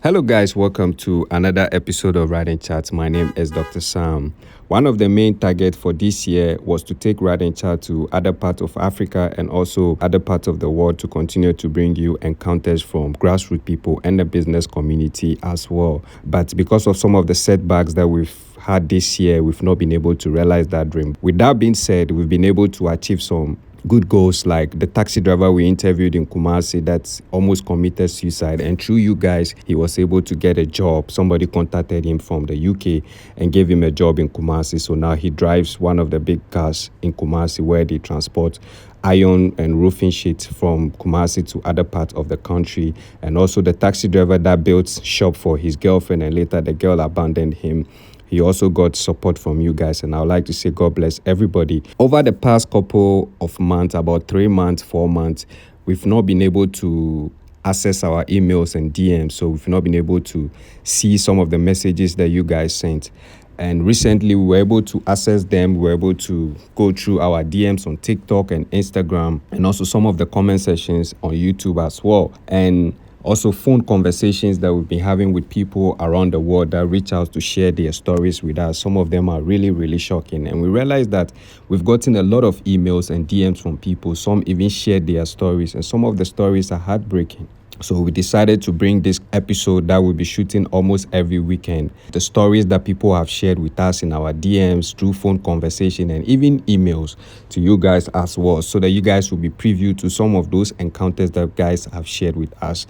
Hello, guys. Welcome to another episode of Writing Chats. My name is Dr. Sam. One of the main targets for this year was to take Writing Chat to other parts of Africa and also other parts of the world to continue to bring you encounters from grassroots people and the business community as well. But because of some of the setbacks that we've had this year, we've not been able to realize that dream. With that being said, we've been able to achieve some good goals, like the taxi driver we interviewed in Kumasi that almost committed suicide, and through you guys he was able to get a job. Somebody contacted him from the UK and gave him a job in Kumasi, so now he drives one of the big cars in Kumasi where they transport iron and roofing sheets from Kumasi to other parts of the country. And also the taxi driver that built shop for his girlfriend and later the girl abandoned him, he also got support from you guys, and I would like to say God bless everybody. Over the past couple of months, about 3 months, 4 months, we've not been able to access our emails and DMs, so we've not been able to see some of the messages that you guys sent. And recently we were able to access them. We were able to go through our DMs on TikTok and Instagram, and also some of the comment sections on YouTube as well. And also phone conversations that we've been having with people around the world that reach out to share their stories with us. Some of them are really, really shocking. And we realized that we've gotten a lot of emails and DMs from people. Some even shared their stories, and some of the stories are heartbreaking. So we decided to bring this episode that we'll be shooting almost every weekend. The stories that people have shared with us in our DMs, through phone conversation, and even emails to you guys as well, so that you guys will be preview to some of those encounters that guys have shared with us.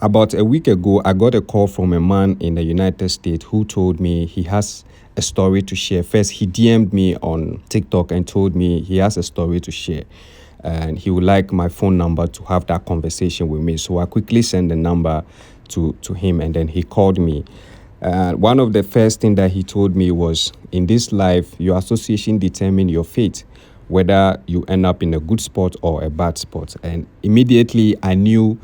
About a week ago, I got a call from a man in the United States who told me he has a story to share. First, he DM'd me on TikTok and told me he has a story to share, and he would like my phone number to have that conversation with me. So I quickly sent the number to him, and then he called me. One of the first thing that he told me was, in this life, your association determine your fate, whether you end up in a good spot or a bad spot. And immediately I knew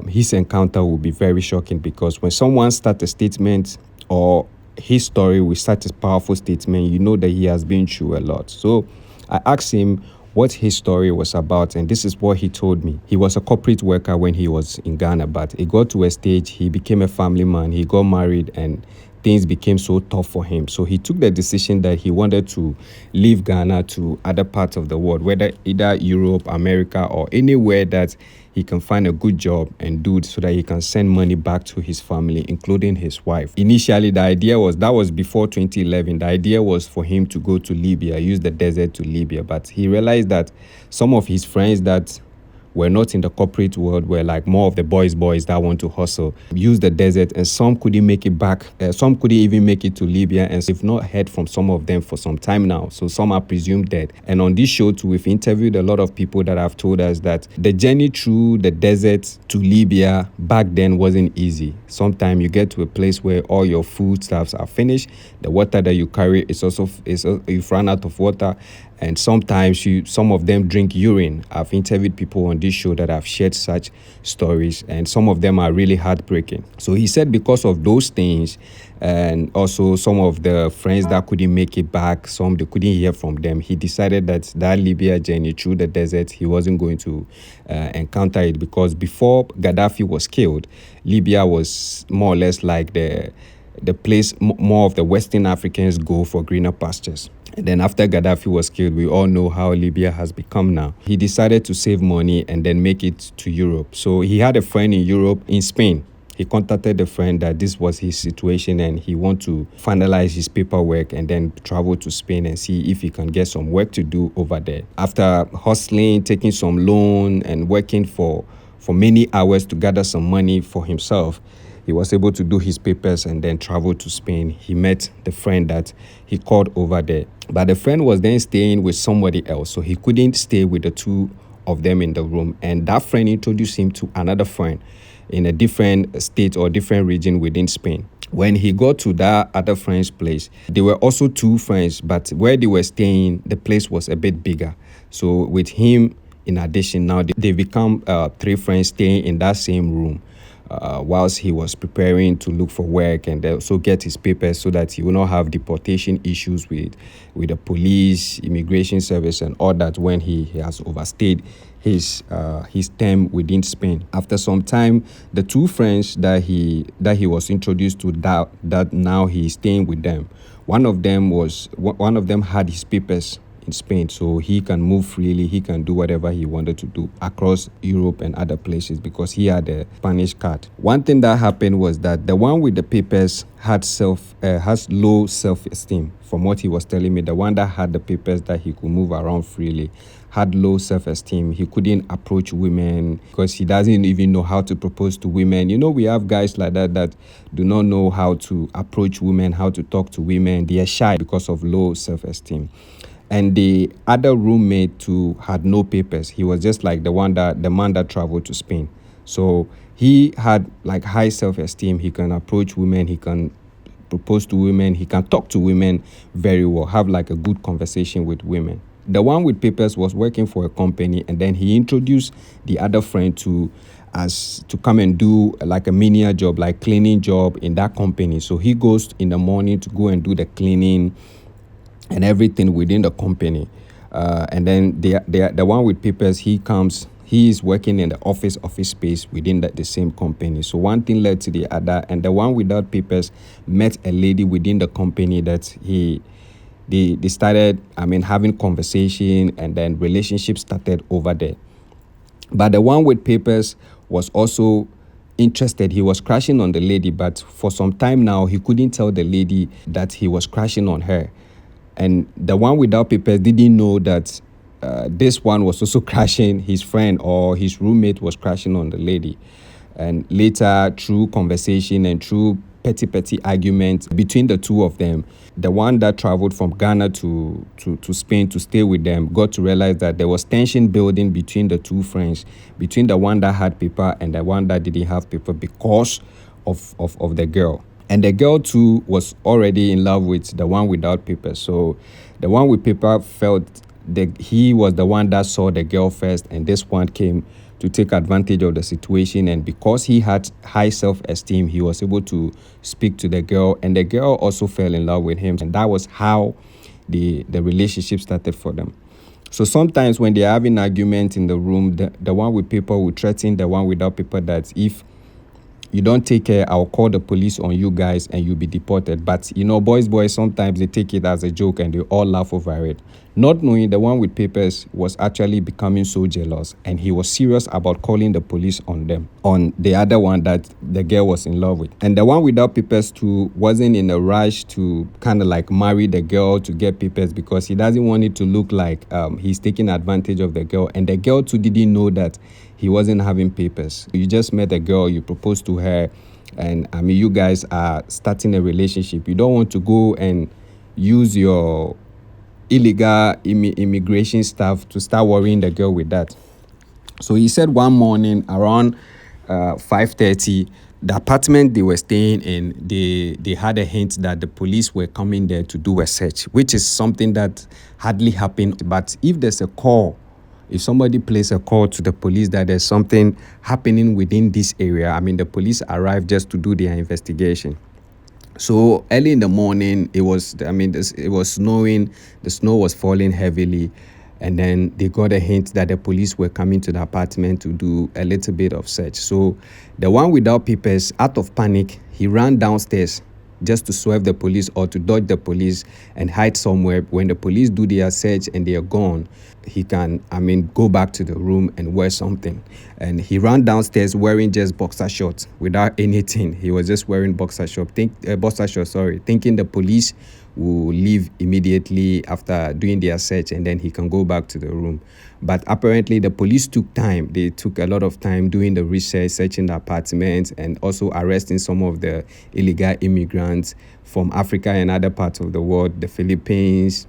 his encounter would be very shocking, because when someone starts a statement or his story with such a powerful statement, you know that he has been through a lot. So I asked him what his story was about, and this is what he told me. He was a corporate worker when he was in Ghana, but it got to a stage he became a family man, he got married, and things became so tough for him. So he took the decision that he wanted to leave Ghana to other parts of the world, whether either Europe, America, or anywhere that he can find a good job and do it, so that he can send money back to his family, including his wife. Initially, the idea was, that was before 2011, the idea was for him to go to Libya, use the desert to Libya. But he realized that some of his friends that were not in the corporate world, were like more of the boys that want to hustle, use the desert, and some couldn't make it back. Some couldn't even make it to Libya, and we've not heard from some of them for some time now. So some are presumed dead. And on this show too, we've interviewed a lot of people that have told us that the journey through the desert to Libya back then wasn't easy. Sometimes you get to a place where all your foodstuffs are finished. The water that you carry you've run out of water. And sometimes some of them drink urine. I've interviewed people on this show that have shared such stories, and some of them are really heartbreaking. So he said because of those things, and also some of the friends that couldn't make it back, some they couldn't hear from them, he decided that Libya journey through the desert, he wasn't going to encounter it, because before Gaddafi was killed, Libya was more or less like the place more of the Western Africans go for greener pastures. And then after Gaddafi was killed, we all know how Libya has become now. He decided to save money and then make it to Europe. So he had a friend in Europe, in Spain. He contacted the friend that this was his situation and he wanted to finalize his paperwork and then travel to Spain and see if he can get some work to do over there. After hustling, taking some loan and working for many hours to gather some money for himself, he was able to do his papers and then travel to Spain. He met the friend that he called over there. But the friend was then staying with somebody else, so he couldn't stay with the two of them in the room. And that friend introduced him to another friend in a different state or different region within Spain. When he got to that other friend's place, there were also two friends, but where they were staying, the place was a bit bigger. So with him, in addition, now they become 3 friends staying in that same room. whilst he was preparing to look for work and also get his papers so that he will not have deportation issues with the police, immigration service, and all that when he has overstayed his term within Spain. After some time, the two friends that he was introduced to that now he is staying with them. One of them had his papers in Spain, so he can move freely. He can do whatever he wanted to do across Europe and other places because he had a Spanish card. One thing that happened was that the one with the papers has low self-esteem. From what he was telling me, the one that had the papers that he could move around freely had low self-esteem. He couldn't approach women because he doesn't even know how to propose to women. We have guys like that do not know how to approach women, how to talk to women. They are shy because of low self-esteem. And the other roommate too had no papers. He was just like the man that traveled to Spain. So he had like high self-esteem. He can approach women. He can propose to women. He can talk to women very well, have like a good conversation with women. The one with papers was working for a company, and then he introduced the other friend to come and do like a menial job, like cleaning job in that company. So he goes in the morning to go and do the cleaning and everything within the company. And then the one with papers, he is working in the office space within the same company. So one thing led to the other, and the one without papers met a lady within the company that they started, having conversation, and then relationships started over there. But the one with papers was also interested. He was crashing on the lady, but for some time now, he couldn't tell the lady that he was crashing on her. And the one without papers didn't know that this one was also crashing, his friend or his roommate was crashing on the lady. And later, through conversation and through petty arguments between the two of them, the one that traveled from Ghana to Spain to stay with them got to realize that there was tension building between the two friends, between the one that had paper and the one that didn't have paper because of the girl. And the girl too was already in love with the one without paper. So the one with paper felt that he was the one that saw the girl first, and this one came to take advantage of the situation. And because he had high self-esteem, he was able to speak to the girl, and the girl also fell in love with him. And that was how the relationship started for them. So sometimes when they're having argument in the room, the one with paper will threaten the one without paper that if you don't take care, I'll call the police on you guys and you'll be deported. But, boys, sometimes they take it as a joke and they all laugh over it. Not knowing the one with papers was actually becoming so jealous, and he was serious about calling the police on them, on the other one that the girl was in love with. And the one without papers too wasn't in a rush to kind of like marry the girl to get papers because he doesn't want it to look like he's taking advantage of the girl. And the girl too didn't know that he wasn't having papers. You just met a girl, you proposed to her, and you guys are starting a relationship. You don't want to go and use your illegal immigration stuff to start worrying the girl with that. So he said one morning around 5:30, the apartment they were staying in, they had a hint that the police were coming there to do a search, which is something that hardly happened. But if there's a call, if somebody places a call to the police that there's something happening within this area, the police arrive just to do their investigation. So early in the morning, it was snowing, the snow was falling heavily, and then they got a hint that the police were coming to the apartment to do a little bit of search. So the one without papers, out of panic, he ran downstairs just to swerve the police or to dodge the police and hide somewhere. When the police do their search and they are gone, he can, go back to the room and wear something. And he ran downstairs wearing just boxer shorts without anything. He was just wearing boxer shorts, thinking the police will leave immediately after doing their search and then he can go back to the room. But apparently the police took time. They took a lot of time doing the research, searching the apartments, and also arresting some of the illegal immigrants from Africa and other parts of the world, the Philippines,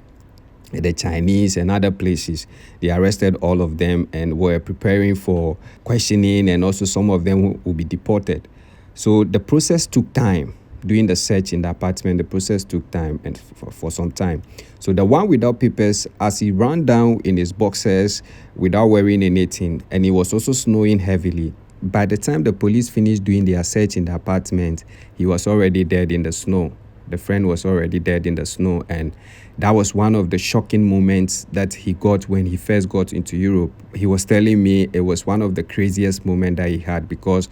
the Chinese and other places. They arrested all of them and were preparing for questioning, and also some of them will be deported. So the process took time. Doing the search in the apartment, the process took time and for some time. So the one without papers, as he ran down in his boxers without wearing anything, and it was also snowing heavily, by the time the police finished doing their search in the apartment, he was already dead in the snow. The friend was already dead in the snow. And that was one of the shocking moments that he got when he first got into Europe. He was telling me it was one of the craziest moments that he had, because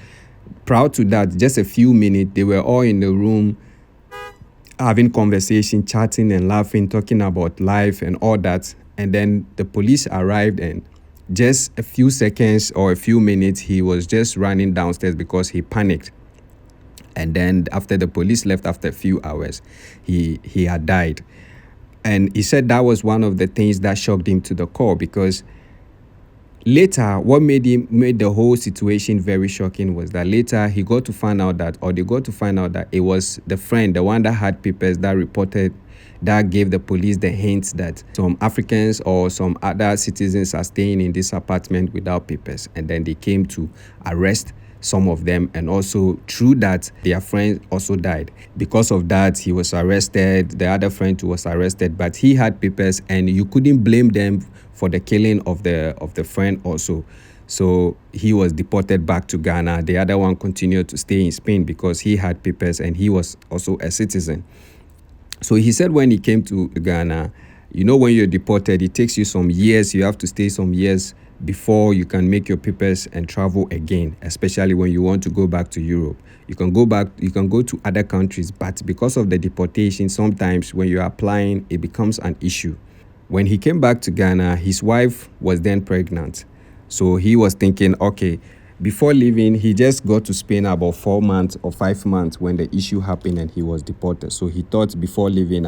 prior to that, just a few minutes, they were all in the room having conversation, chatting and laughing, talking about life and all that. And then the police arrived, and just a few seconds or a few minutes, he was just running downstairs because he panicked. And then after the police left, after a few hours, he had died. And he said that was one of the things that shocked him to the core, because later, what made the whole situation very shocking was that later they got to find out that it was the friend, the one that had papers, that reported, that gave the police the hints that some Africans or some other citizens are staying in this apartment without papers. And then they came to arrest some of them, and also through that their friend also died. Because of that, he was arrested. The other friend too was arrested, but he had papers, and you couldn't blame them for the killing of the friend also. So he was deported back to Ghana. The other one continued to stay in Spain because he had papers and he was also a citizen. So he said when he came to Ghana, when you're deported, it takes you some years. You have to stay some years before you can make your papers and travel again, especially when you want to go back to Europe. You can go to other countries, but because of the deportation, sometimes when you're applying, it becomes an issue. When he came back to Ghana, his wife was then pregnant. So he was thinking, okay, before leaving, he just got to Spain about 4 months or 5 months when the issue happened and he was deported. So he thought before leaving,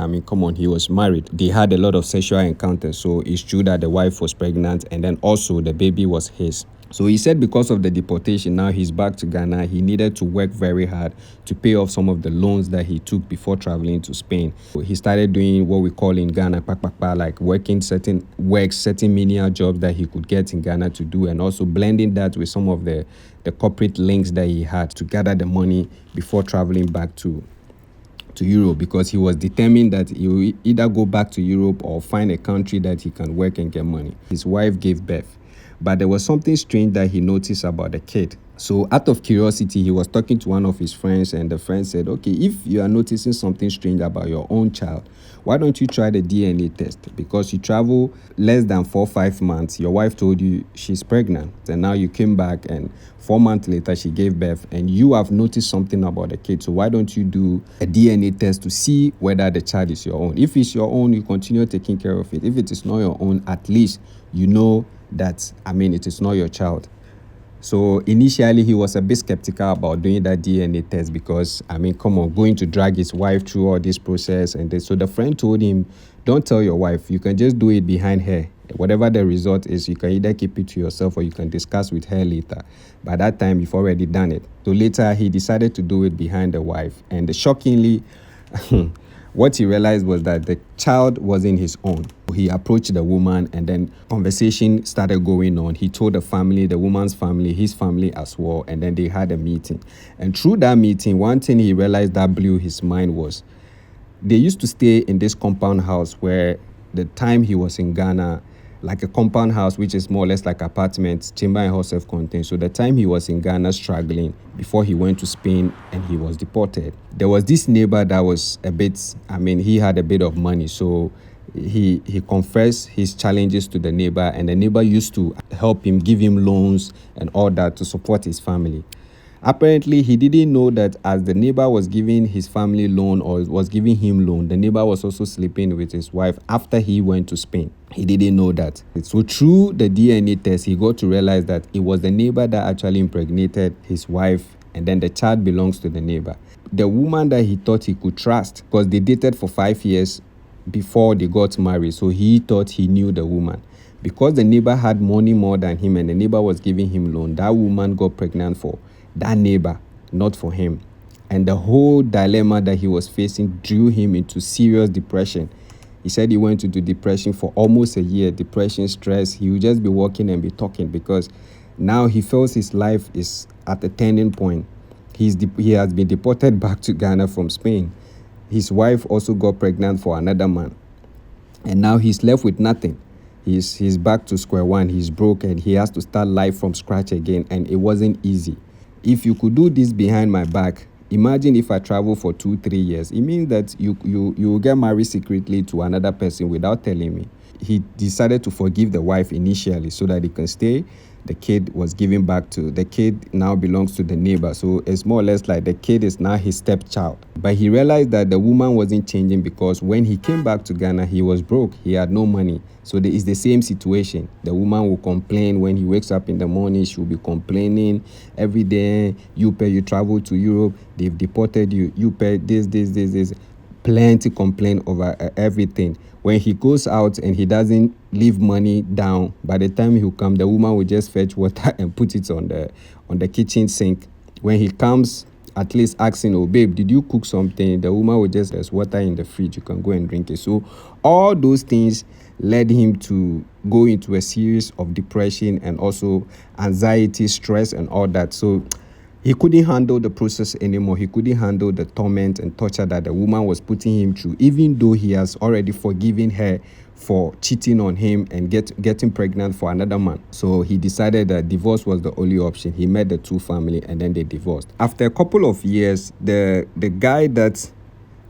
he was married. They had a lot of sexual encounters. So it's true that the wife was pregnant, and then also the baby was his. So he said because of the deportation, now he's back to Ghana. He needed to work very hard to pay off some of the loans that he took before traveling to Spain. So he started doing what we call in Ghana, like working certain menial jobs that he could get in Ghana to do, and also blending that with some of the corporate links that he had to gather the money before traveling back to Europe, because he was determined that he will either go back to Europe or find a country that he can work and get money. His wife gave birth. But there was something strange that he noticed about the kid. So out of curiosity, he was talking to one of his friends, and the friend said, okay, if you are noticing something strange about your own child, why don't you try the DNA test? Because you travel less than 4 or 5 months, your wife told you she's pregnant, and now you came back and 4 months later she gave birth, and you have noticed something about the kid. So why don't you do a DNA test to see whether the child is your own? If it's your own, you continue taking care of it. If it is not your own, at least you know that, it is not your child. So initially he was a bit skeptical about doing that DNA test because, going to drag his wife through all this process. And so the friend told him, don't tell your wife, you can just do it behind her. Whatever the result is, you can either keep it to yourself or you can discuss with her later. By that time, you've already done it. So later he decided to do it behind the wife. And shockingly, what he realized was that the child wasn't his own. He approached the woman, and then conversation started going on. He told the family, the woman's family, his family as well, and then they had a meeting. And through that meeting, one thing he realized that blew his mind was they used to stay in this compound house where the time he was in Ghana, like a compound house, which is more or less like apartments, chamber and house self-contained. So the time he was in Ghana struggling before he went to Spain and he was deported, there was this neighbor that was he had a bit of money. So he confessed his challenges to the neighbor, and the neighbor used to help him, give him loans and all that to support his family. Apparently, he didn't know that as the neighbor was giving his family loan or was giving him loan, the neighbor was also sleeping with his wife after he went to Spain. He didn't know that. So through the DNA test, he got to realize that it was the neighbor that actually impregnated his wife, and then the child belongs to the neighbor. The woman that he thought he could trust, because they dated for 5 years before they got married, so he thought he knew the woman. Because the neighbor had money more than him and the neighbor was giving him loan, that woman got pregnant for that neighbor, not for him. And the whole dilemma that he was facing drew him into serious depression. He said he went into depression for almost a year. Depression, stress. He would just be walking and be talking because now he feels his life is at a turning point. He has been deported back to Ghana from Spain. His wife also got pregnant for another man. And now he's left with nothing. He's back to square one. He's broke and he has to start life from scratch again, and it wasn't easy. If you could do this behind my back, imagine if I travel for 2-3 years. It means that you will get married secretly to another person without telling me. He decided to forgive the wife initially so that he can stay. The kid was given back to the kid, now belongs to the neighbor. So it's more or less like the kid is now his stepchild. But he realized that the woman wasn't changing, because when he came back to Ghana, he was broke. He had no money. So it's the same situation. The woman will complain when he wakes up in the morning. She will be complaining every day. You travel to Europe. They've deported you. You pay this. Plenty complain over everything. When he goes out and he doesn't leave money down, by the time he'll come, the woman will just fetch water and put it on the kitchen sink. When he comes, at least asking, oh babe, did you cook something? The woman will just, there's water in the fridge, you can go and drink it. So all those things led him to go into a series of depression and also anxiety, stress and all that. So he couldn't handle the process anymore. He couldn't handle the torment and torture that the woman was putting him through, even though he has already forgiven her for cheating on him and getting pregnant for another man. So he decided that divorce was the only option. He met the two family and then they divorced. After a couple of years, the guy that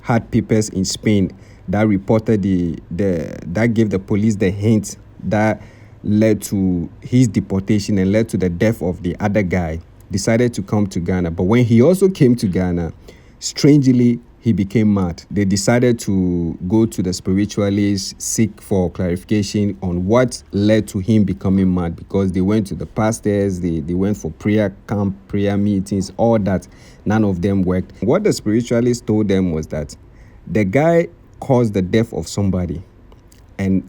had papers in Spain that reported that gave the police the hint that led to his deportation and led to the death of the other guy, decided to come to Ghana. But when he also came to Ghana, strangely, he became mad. They decided to go to the spiritualists, seek for clarification on what led to him becoming mad, because they went to the pastors, they went for prayer camp, prayer meetings, all that. None of them worked. What the spiritualists told them was that the guy caused the death of somebody, and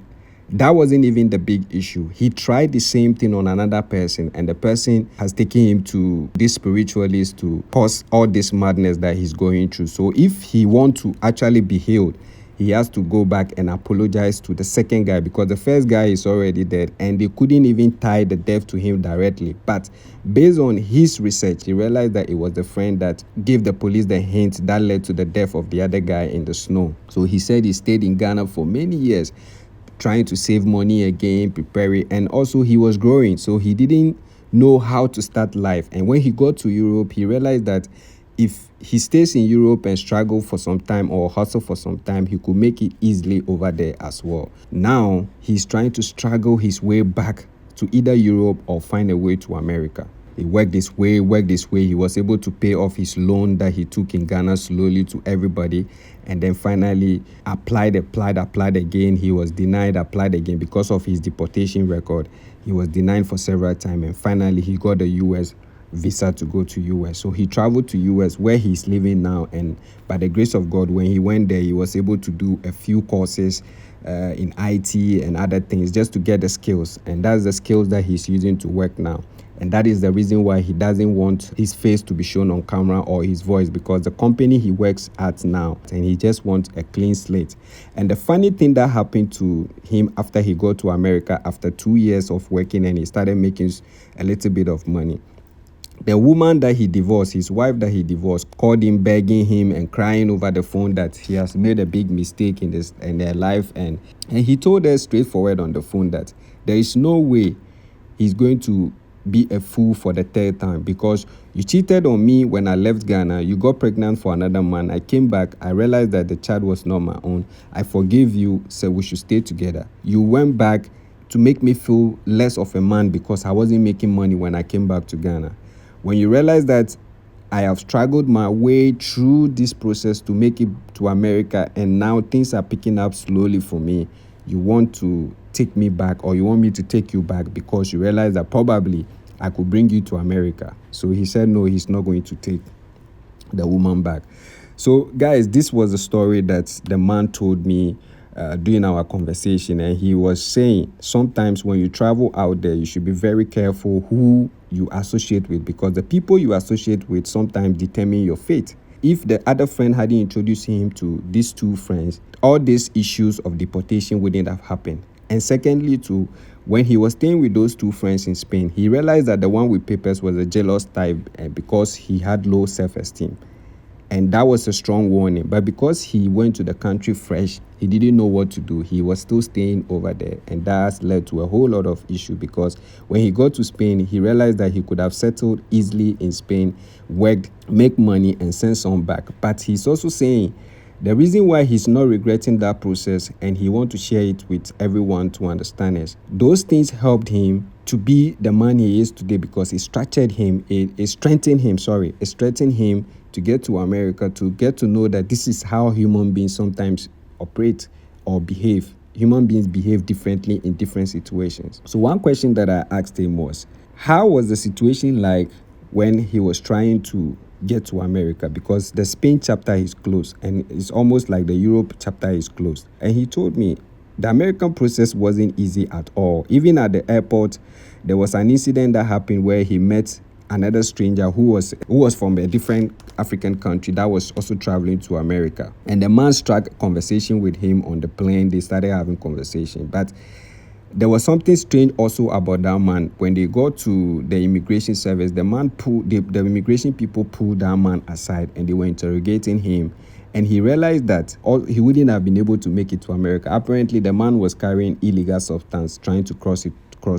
that wasn't even the big issue. He tried the same thing on another person, and the person has taken him to this spiritualist to cause all this madness that he's going through. So if he wants to actually be healed, he has to go back and apologize to the second guy, because the first guy is already dead and they couldn't even tie the death to him directly. But based on his research, he realized that it was the friend that gave the police the hint that led to the death of the other guy in the snow. So he said he stayed in Ghana for many years, trying to save money again, preparing, and also he was growing, so he didn't know how to start life. And when he got to Europe, he realized that if he stays in Europe and struggle for some time or hustle for some time, he could make it easily over there as well. Now he's trying to struggle his way back to either Europe or find a way to America. He worked this way. He was able to pay off his loan that he took in Ghana slowly to everybody. And then finally applied again. He was denied, applied again because of his deportation record. He was denied for several times. And finally, he got a U.S. visa to go to U.S. So he traveled to U.S. where he's living now. And by the grace of God, when he went there, he was able to do a few courses in IT and other things just to get the skills. And that's the skills that he's using to work now. And that is the reason why he doesn't want his face to be shown on camera or his voice, because the company he works at now, and he just wants a clean slate. And the funny thing that happened to him after he got to America, after 2 years of working and he started making a little bit of money, the woman that he divorced, his wife that he divorced, called him, begging him and crying over the phone that he has made a big mistake in their life. And he told her straightforward on the phone that there is no way he's going to be a fool for the third time, because you cheated on me when I left Ghana. You got pregnant for another man. I came back. I realized that the child was not my own. I forgave you, said we should stay together. You went back to make me feel less of a man because I wasn't making money when I came back to Ghana. When you realize that I have struggled my way through this process to make it to America, and now things are picking up slowly for me, you want to take me back, or you want me to take you back because you realize that probably I could bring you to America. So he said no, he's not going to take the woman back. So guys, this was a story that the man told me during our conversation, and he was saying sometimes when you travel out there, you should be very careful who you associate with, because the people you associate with sometimes determine your fate. If the other friend hadn't introduced him to these two friends, all these issues of deportation wouldn't have happened. And secondly, too, when he was staying with those two friends in Spain, he realized that the one with papers was a jealous type because he had low self-esteem. And that was a strong warning. But because he went to the country fresh, he didn't know what to do. He was still staying over there. And that has led to a whole lot of issue, because when he got to Spain, he realized that he could have settled easily in Spain, work, make money, and send some back. But he's also saying the reason why he's not regretting that process, and he wants to share it with everyone to understand, is those things helped him to be the man he is today, because it structured him, it strengthened him to get to America, to get to know that this is how human beings sometimes operate or behave. Human beings behave differently in different situations. So one question that I asked him was, how was the situation like when he was trying to get to America? Because the Spain chapter is closed, and it's almost like the Europe chapter is closed. And he told me the American process wasn't easy at all. Even at the airport, there was an incident that happened where he met another stranger who was from a different African country that was also traveling to America. And the man struck a conversation with him on the plane. They started having conversation. But there was something strange also about that man. When they got to the immigration service, the immigration people pulled that man aside, and they were interrogating him. And he realized that he wouldn't have been able to make it to America. Apparently, the man was carrying illegal substance, trying to cross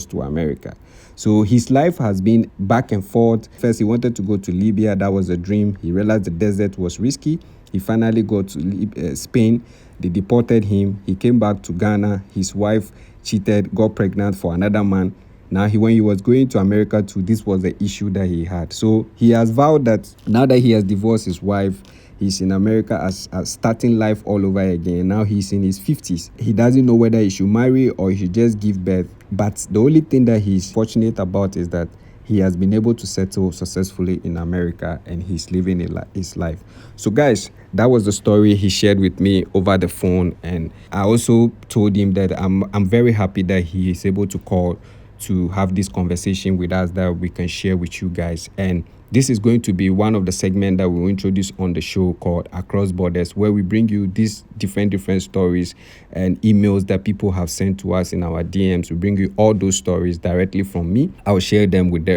to America. So his life has been back and forth. First, he wanted to go to Libya. That was a dream. He realized the desert was risky. He finally got to Spain. They deported him. He came back to Ghana. His wife cheated, got pregnant for another man. Now, when he was going to America too, this was the issue that he had. So he has vowed that now that he has divorced his wife, he's in America as starting life all over again. Now he's in his 50s. He doesn't know whether he should marry or he should just give birth. But the only thing that he's fortunate about is that he has been able to settle successfully in America, and he's living his life. So guys, that was the story he shared with me over the phone. And I also told him that I'm very happy that he is able to call to have this conversation with us that we can share with you guys. And this is going to be one of the segments that we will introduce on the show called Across Borders, where we bring you these different stories and emails that people have sent to us in our DMs. We bring you all those stories directly from me. I will share them with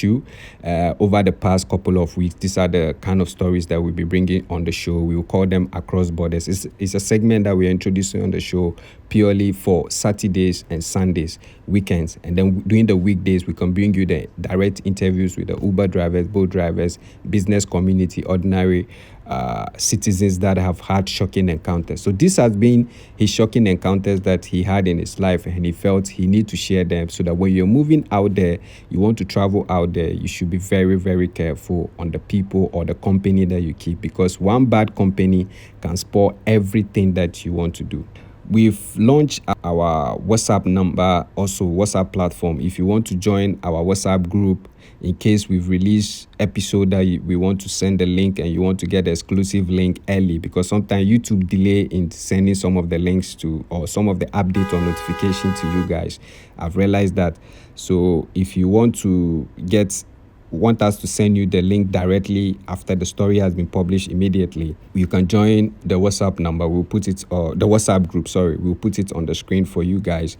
you over the past couple of weeks. These are the kind of stories that we'll be bringing on the show. We will call them Across Borders. It's a segment that we are introducing on the show purely for Saturdays and Sundays, weekends. And then during the weekdays, we can bring you the direct interviews with the Uber drivers, boat drivers, business community, ordinary citizens that have had shocking encounters. So this has been his shocking encounters that he had in his life, and he felt he need to share them so that when you're moving out there, you want to travel out there, you should be very, very careful on the people or the company that you keep, because one bad company can spoil everything that you want to do. We've launched our WhatsApp number, also WhatsApp platform. If you want to join our WhatsApp group, in case we've released episode that we want to send the link and you want to get the exclusive link early, because sometimes YouTube delay in sending some of the links to, or some of the update or notification to you guys. I've realized that. So if you want us to send you the link directly after the story has been published immediately, you can join the WhatsApp number. We'll put it, or the WhatsApp group, we'll put it on the screen for you guys.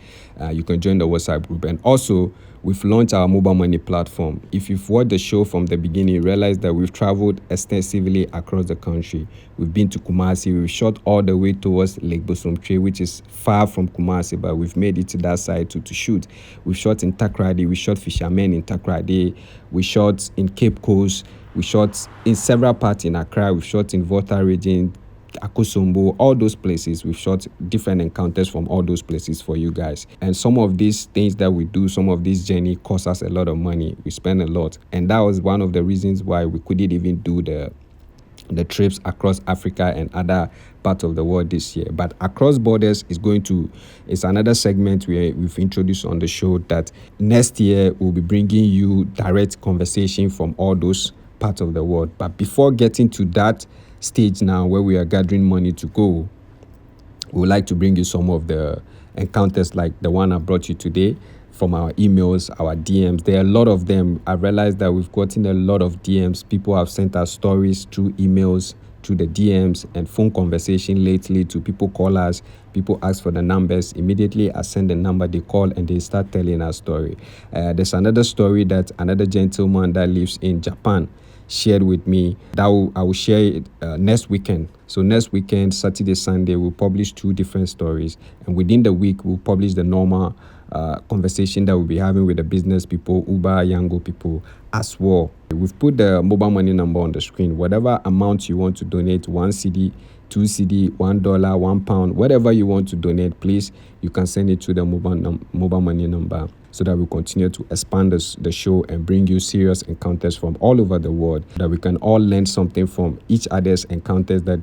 You can join the WhatsApp group. And also, we've launched our mobile money platform. If you've watched the show from the beginning, you realize that we've traveled extensively across the country. We've been to Kumasi. We've shot all the way towards Lake Bosomtwe, which is far from Kumasi, but we've made it to that side to shoot. We've shot in Takrady. We shot fishermen in Takrady. We shot in Cape Coast. We shot in several parts in Accra. We've shot in Volta region, Akosombo, all those places. We've shot different encounters from all those places for you guys. And some of these things that we do, some of this journey cost us a lot of money. We spend a lot. And that was one of the reasons why we couldn't even do the trips across Africa and other parts of the world this year. But Across Borders is another segment we've introduced on the show that next year we'll be bringing you direct conversation from all those parts of the world. But before getting to that stage now where we are gathering money to go, we would like to bring you some of the encounters like the one I brought you today from our emails, our DMs. There are a lot of them. I realized that we've gotten a lot of DMs. People have sent us stories through emails, through the DMs, and phone conversation lately. To people call us, people ask for the numbers. Immediately I send the number, they call and they start telling our story. There's another story that another gentleman that lives in Japan. shared with me. I will share it next weekend. So next weekend, Saturday, Sunday, we'll publish 2 different stories, and within the week, we'll publish the normal conversation that we'll be having with the business people, Uber, Yango people as well. We've put the mobile money number on the screen. Whatever amount you want to donate, 1 CD, 2 CD, $1, £1, whatever you want to donate, please, you can send it to the mobile money number, so that we continue to expand the show and bring you serious encounters from all over the world, that we can all learn something from each other's encounters that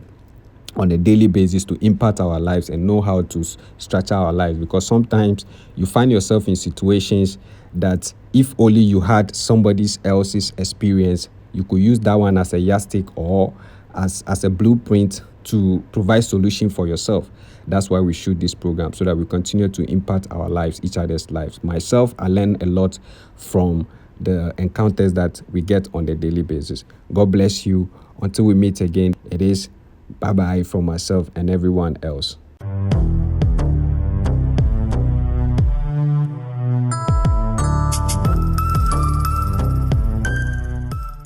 on a daily basis to impact our lives and know how to structure our lives. Because sometimes you find yourself in situations that if only you had somebody else's experience, you could use that one as a yardstick or as a blueprint to provide solution for yourself. That's why we shoot this program, so that we continue to impact our lives, each other's lives. Myself, I learn a lot from the encounters that we get on a daily basis. God bless you. Until we meet again, it is bye-bye from myself and everyone else.